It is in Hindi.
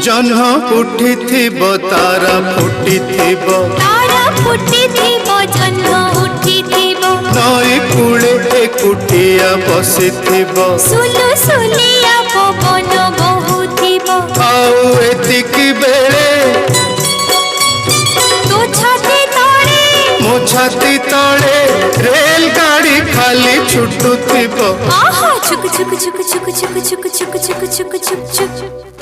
जह्न उठिथिब तारा फुटिथिब जह्न उठिथिब नई कूले एकुटिया बसिथिब सुलुसुलिया पवन बहुथिब आउ एतिकी बेले तो छाती तले मो छाती तले रेल गाड़ी खाली छुटुथिब आहा छुक छुक छुक छुक छुक छुक छुक छुक छुक छुक छुक